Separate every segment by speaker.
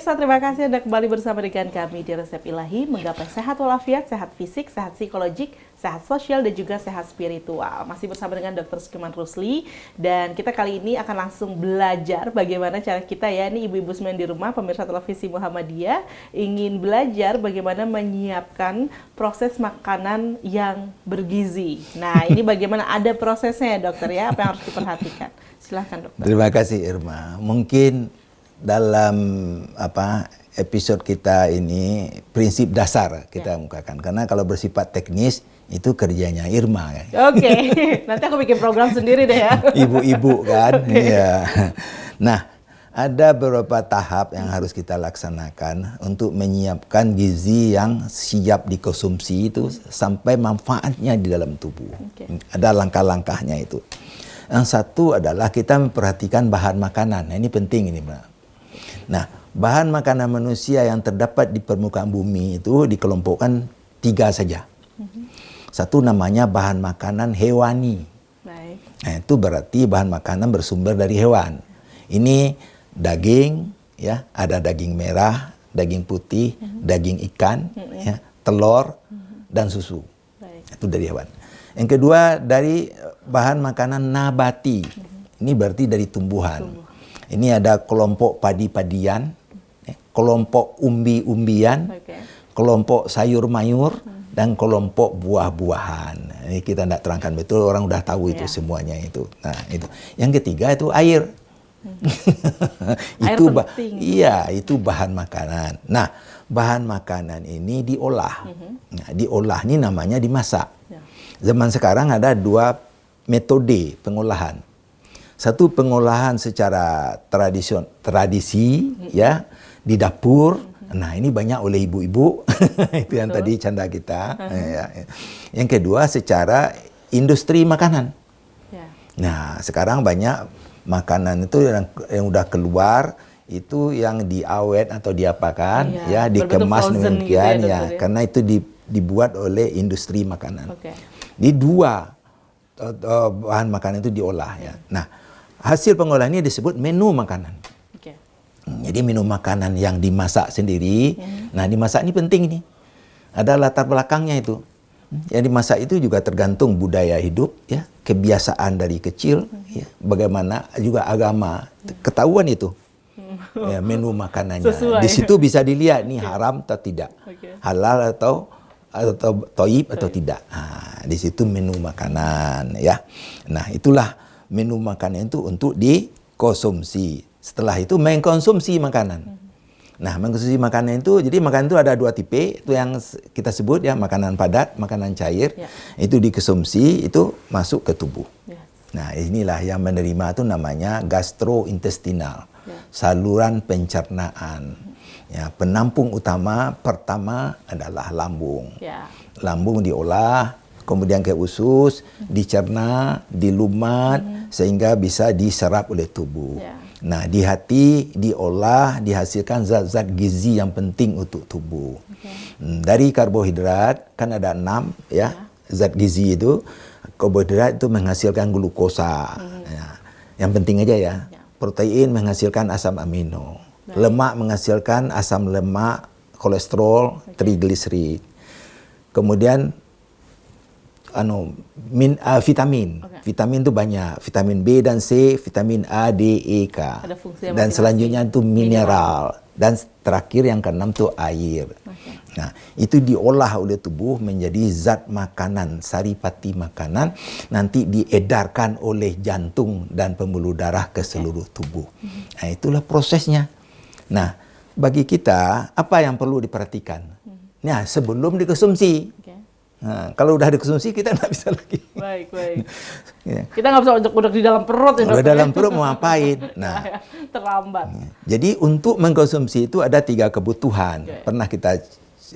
Speaker 1: Pemirsa, terima kasih Anda kembali bersama dengan kami di Resep Ilahi, menggapai sehat walafiat, sehat fisik, sehat psikologik, sehat sosial, dan juga sehat spiritual. Masih bersama dengan Dr. Sukiman Rusli, dan kita kali ini akan langsung belajar bagaimana cara kita ya, ini ibu-ibu semua di rumah, pemirsa televisi Muhammadiyah, ingin belajar bagaimana menyiapkan proses makanan yang bergizi. Nah, ini bagaimana ada prosesnya ya dokter ya, apa yang harus diperhatikan? Silahkan dokter.
Speaker 2: Terima kasih Irma. Mungkin dalam episode kita ini prinsip dasar kita mukakan, karena kalau bersifat teknis itu kerjanya Irma kan.
Speaker 1: Oke. Nanti aku bikin program sendiri deh ya.
Speaker 2: Ibu-ibu kan. Iya. Nah, ada beberapa tahap yang harus kita laksanakan untuk menyiapkan gizi yang siap dikonsumsi itu sampai manfaatnya di dalam tubuh. Ada langkah-langkahnya itu. Yang satu adalah kita memperhatikan bahan makanan. Nah, ini penting ini, Mbak. Nah, bahan makanan manusia yang terdapat di permukaan bumi itu dikelompokkan 3 saja. Satu namanya bahan makanan hewani.
Speaker 1: Baik.
Speaker 2: Nah, itu berarti bahan makanan bersumber dari hewan. Ini daging, ya, ada daging merah, daging putih, daging ikan, ya, telur, dan susu.
Speaker 1: Baik.
Speaker 2: Itu dari hewan. Yang kedua dari bahan makanan nabati. Ini berarti dari tumbuhan. Ini ada kelompok padi-padian, kelompok umbi-umbian, kelompok sayur-mayur, dan kelompok buah-buahan. Ini kita tidak terangkan betul, orang udah tahu itu semuanya itu. Nah, itu. Yang ketiga itu air.
Speaker 1: Air
Speaker 2: itu
Speaker 1: penting.
Speaker 2: Iya, itu bahan makanan. Nah, bahan makanan ini diolah. Nah, diolah ini namanya dimasak. Zaman sekarang ada 2 metode pengolahan. Satu pengolahan secara tradisi ya di dapur. Nah, ini banyak oleh ibu-ibu. Itu yang tadi canda kita. Ya. Yang kedua secara industri makanan. Nah, sekarang banyak makanan itu yang udah keluar itu yang diawet atau diapakan ya dikemas demikian gitu ya, karena itu dibuat oleh industri makanan. Di 2 bahan makanan itu diolah ya. Nah, hasil pengolahan ini disebut menu makanan. Jadi menu makanan yang dimasak sendiri. Nah, dimasak ini penting ini. Ada latar belakangnya itu. Yang dimasak itu juga tergantung budaya hidup, ya, kebiasaan dari kecil, ya, bagaimana juga agama. Ketahuan itu. Ya, menu makanannya.
Speaker 1: Sesuai.
Speaker 2: Di situ bisa dilihat nih haram atau tidak. Halal atau toib atau tidak. Nah, di situ menu makanan ya. Nah, itulah menu makanan itu untuk dikonsumsi. Setelah itu mengkonsumsi makanan. Nah, mengkonsumsi makanan itu, jadi makanan itu ada 2 tipe, itu yang kita sebut ya makanan padat, makanan cair. Itu dikonsumsi, itu masuk ke tubuh. Nah, inilah yang menerima itu namanya gastrointestinal. Saluran pencernaan. Ya, penampung utama pertama adalah lambung. Lambung diolah, kemudian ke usus, dicerna, dilumat, sehingga bisa diserap oleh tubuh. Nah, di hati diolah, dihasilkan zat-zat gizi yang penting untuk tubuh. Dari karbohidrat, kan ada 6 ya, zat gizi itu. Karbohidrat itu menghasilkan glukosa. Ya, yang penting aja ya. Protein menghasilkan asam amino. Lemak menghasilkan asam lemak, kolesterol, trigliserid. Kemudian vitamin. Vitamin itu banyak. Vitamin B dan C, vitamin A, D, E, K. Dan selanjutnya itu mineral. Dan terakhir yang ke-6 itu air. Nah, itu diolah oleh tubuh menjadi zat makanan, saripati makanan, nanti diedarkan oleh jantung dan pembuluh darah ke seluruh tubuh. Nah, itulah prosesnya. Nah, bagi kita, apa yang perlu diperhatikan? Nah, sebelum dikonsumsi. Nah, kalau udah dikonsumsi, kita nggak bisa lagi.
Speaker 1: Baik. Ya. Kita nggak bisa udak-udak di dalam perut ya,
Speaker 2: dokter. Udah dalam perut mau ngapain? Nah,
Speaker 1: terlambat.
Speaker 2: Jadi untuk mengkonsumsi itu ada 3 kebutuhan. Pernah kita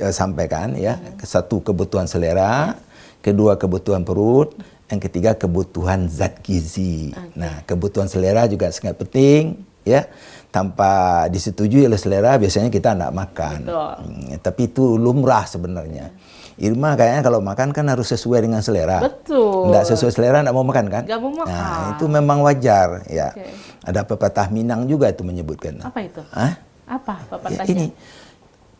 Speaker 2: sampaikan ya. Satu, kebutuhan selera. Kedua, kebutuhan perut. Yang ketiga, kebutuhan zat gizi. Nah, kebutuhan selera juga sangat penting ya. Tanpa disetujui oleh selera biasanya kita tidak makan. Tapi itu lumrah sebenarnya. Irma kayaknya kalau makan kan harus sesuai dengan selera.
Speaker 1: Betul.
Speaker 2: Nggak sesuai selera nggak mau makan kan?
Speaker 1: Nggak mau makan.
Speaker 2: Nah, itu memang wajar ya. Ada pepatah Minang juga itu menyebutkan.
Speaker 1: Apa itu? Apa
Speaker 2: Ya,
Speaker 1: pepatahnya?
Speaker 2: ini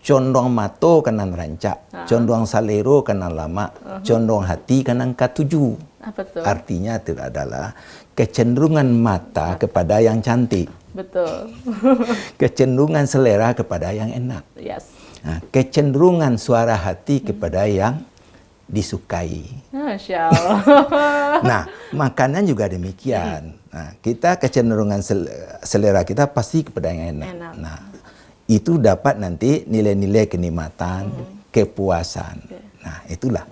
Speaker 2: condong mato kanan rancak, condong salero kanan lama, condong hati kanan katuju.
Speaker 1: Apa tuh?
Speaker 2: Artinya itu adalah kecenderungan mata kepada yang cantik,
Speaker 1: Betul.
Speaker 2: kecenderungan selera kepada yang enak,
Speaker 1: Yes.
Speaker 2: nah, kecenderungan suara hati kepada yang disukai.
Speaker 1: Masya Allah.
Speaker 2: Nah, makanan juga demikian. Nah, kita kecenderungan selera kita pasti kepada yang enak. Nah, itu dapat nanti nilai-nilai kenikmatan, kepuasan. Nah, itulah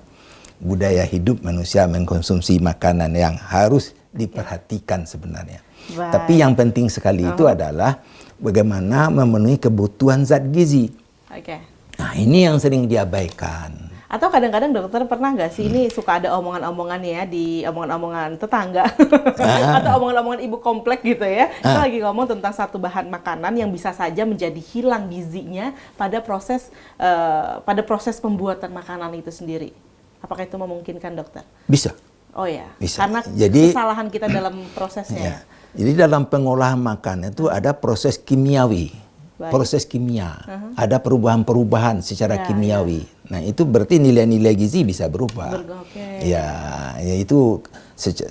Speaker 2: budaya hidup manusia mengkonsumsi makanan yang harus diperhatikan sebenarnya.
Speaker 1: Baik.
Speaker 2: Tapi yang penting sekali itu adalah bagaimana memenuhi kebutuhan zat gizi.
Speaker 1: Oke.
Speaker 2: Nah, ini yang sering diabaikan.
Speaker 1: Atau kadang-kadang dokter pernah nggak sih ini suka ada omongan-omongan ya di omongan-omongan tetangga atau omongan-omongan ibu komplek gitu ya. Kita lagi ngomong tentang satu bahan makanan yang bisa saja menjadi hilang gizinya pada proses pembuatan makanan itu sendiri. Apakah itu memungkinkan, dokter?
Speaker 2: Bisa.
Speaker 1: Oh ya.
Speaker 2: Bisa.
Speaker 1: Karena
Speaker 2: Jadi,
Speaker 1: kesalahan kita dalam prosesnya.
Speaker 2: Ya. Jadi dalam pengolahan makanan itu ada proses kimiawi.
Speaker 1: Baik.
Speaker 2: Proses kimia. Ada perubahan-perubahan secara
Speaker 1: Ya,
Speaker 2: kimiawi. Nah, itu berarti nilai-nilai gizi bisa berubah.
Speaker 1: Oke.
Speaker 2: Ya itu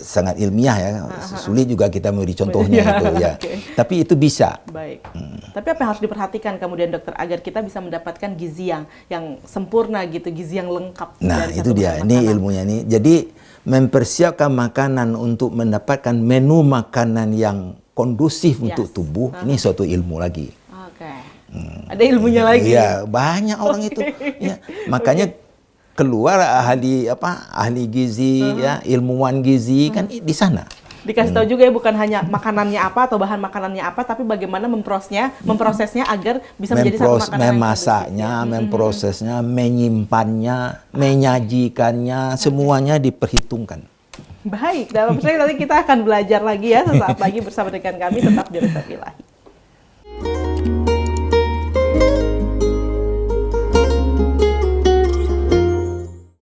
Speaker 2: sangat ilmiah ya. Sulit juga kita memberi contohnya itu ya.
Speaker 1: Oke.
Speaker 2: Tapi itu bisa.
Speaker 1: Baik. Tapi apa yang harus diperhatikan kemudian, dokter, agar kita bisa mendapatkan gizi yang sempurna gitu, gizi yang lengkap?
Speaker 2: Nah,
Speaker 1: dari
Speaker 2: itu
Speaker 1: satu
Speaker 2: dia.
Speaker 1: bahan
Speaker 2: Ini
Speaker 1: makanan?
Speaker 2: ilmunya nih. Jadi mempersiapkan makanan untuk mendapatkan menu makanan yang kondusif untuk tubuh, ini suatu ilmu lagi.
Speaker 1: Oke. Ada ilmunya lagi.
Speaker 2: Iya, banyak orang itu. Ya, makanya keluar ahli gizi ya, ilmuwan gizi kan di sana.
Speaker 1: Dikasih tahu juga ya, bukan hanya makanannya apa atau bahan makanannya apa, tapi bagaimana memprosesnya agar bisa menjadi satu makanan yang
Speaker 2: memasaknya, memprosesnya, menyimpannya, menyajikannya, semuanya diperhitungkan.
Speaker 1: Baik, dalam sesi nanti kita akan belajar lagi ya sesaat lagi bersama dengan kami tetap di Resep Ilahi.